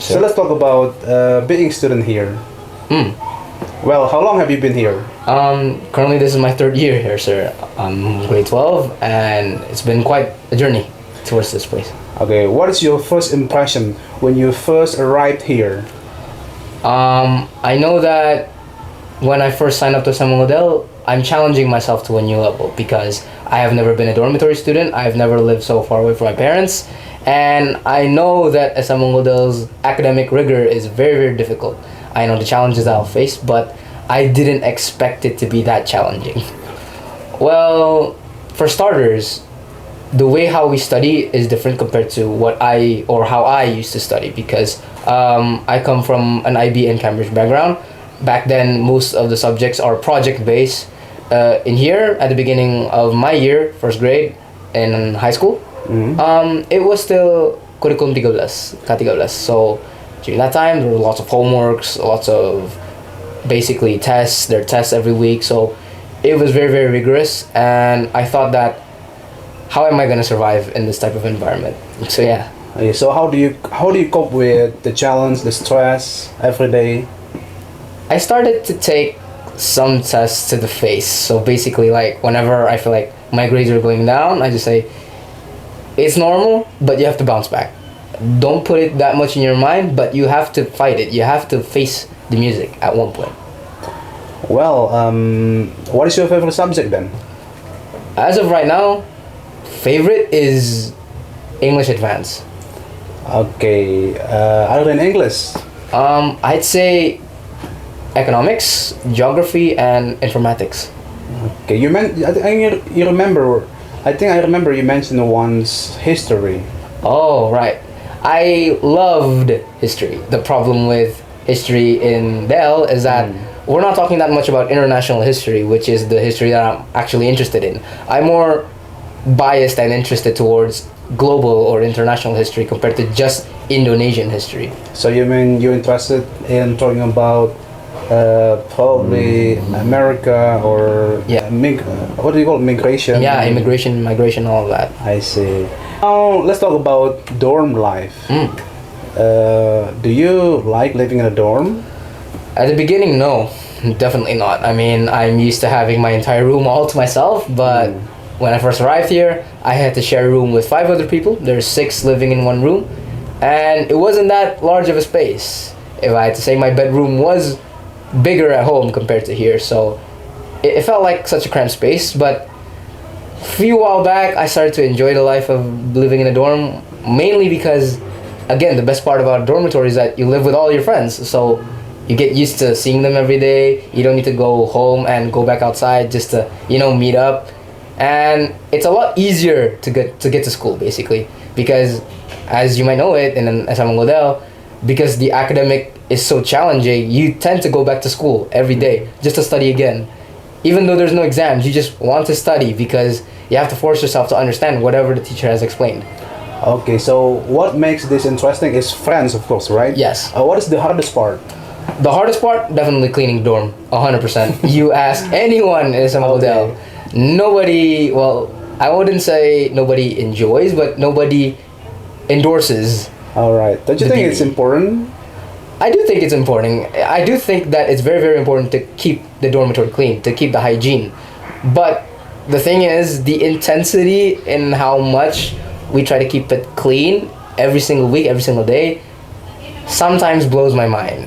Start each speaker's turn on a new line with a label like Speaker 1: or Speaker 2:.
Speaker 1: So let's talk about being student here.
Speaker 2: Mm.
Speaker 1: Well, how long have you been here?
Speaker 2: Currently, this is my third year here, sir. I'm grade 12, and it's been quite a journey towards this place.
Speaker 1: Okay, what is your first impression when you first arrived here?
Speaker 2: I know that when I first signed up to SMA Unggul, I'm challenging myself to a new level because I have never been a dormitory student. I've never lived so far away from my parents, and I know that SMA Unggul's academic rigor is very, very difficult. I know the challenges I'll face, but I didn't expect it to be that challenging. Well, for starters, the way how we study is different compared to how I used to study because I come from an IB and Cambridge background. Back then, most of the subjects are project based. In here, at the beginning of my year, first grade in high school, it was still curriculum 13, K13. So during that time, there were lots of homeworks, lots of basically tests. There are tests every week, so it was very, very rigorous. And I thought that, how am I gonna survive in this type of environment? So yeah.
Speaker 1: Okay, so how do you cope with the challenge, the stress every day?
Speaker 2: I started to take some tests to the face. So basically, like whenever I feel like my grades are going down, I just say it's normal, but you have to bounce back. Don't put it that much in your mind, but you have to fight it. You have to face the music at one point.
Speaker 1: Well, what is your favorite subject then?
Speaker 2: As of right now, favorite is English Advanced.
Speaker 1: Okay, other than English?
Speaker 2: I'd say economics, geography, and informatics.
Speaker 1: Okay, you remember. I think I remember you mentioned once history.
Speaker 2: Oh, right. I loved history. The problem with history in Dell is that we're not talking that much about international history, which is the history that I'm actually interested in. I'm more biased and interested towards global or international history compared to just Indonesian history.
Speaker 1: So you mean you're interested in talking about probably America or
Speaker 2: Yeah.
Speaker 1: What do you call it? Migration?
Speaker 2: Yeah, immigration, migration, all of that.
Speaker 1: I see. Now let's talk about dorm life. Do you like living in a dorm?
Speaker 2: At the beginning, no, definitely not. I mean, I'm used to having my entire room all to myself, but when I first arrived here, I had to share a room with 5 other people. There's 6 living in one room, and it wasn't that large of a space. If I had to say, my bedroom was bigger at home compared to here, so it felt like such a cramped space. But a few while back, I started to enjoy the life of living in a dorm, mainly because, again, the best part about a dormitory is that you live with all your friends, so you get used to seeing them every day. You don't need to go home and go back outside just to meet up, and it's a lot easier to get to school basically because, as you might know it in an SMA Unggul, because the academic is so challenging, you tend to go back to school every day just to study again. Even though there's no exams, you just want to study because you have to force yourself to understand whatever the teacher has explained.
Speaker 1: Okay, so what makes this interesting is friends, of course, right?
Speaker 2: Yes.
Speaker 1: What is the hardest part?
Speaker 2: The hardest part, definitely cleaning dorm, 100%. You ask anyone in SMA Unggul, nobody, well, I wouldn't say nobody enjoys, but nobody endorses.
Speaker 1: All right. Don't you think it's important?
Speaker 2: I do think it's important. I do think that it's very, very important to keep the dormitory clean, to keep the hygiene. But the thing is, the intensity in how much we try to keep it clean every single week, every single day, sometimes blows my mind.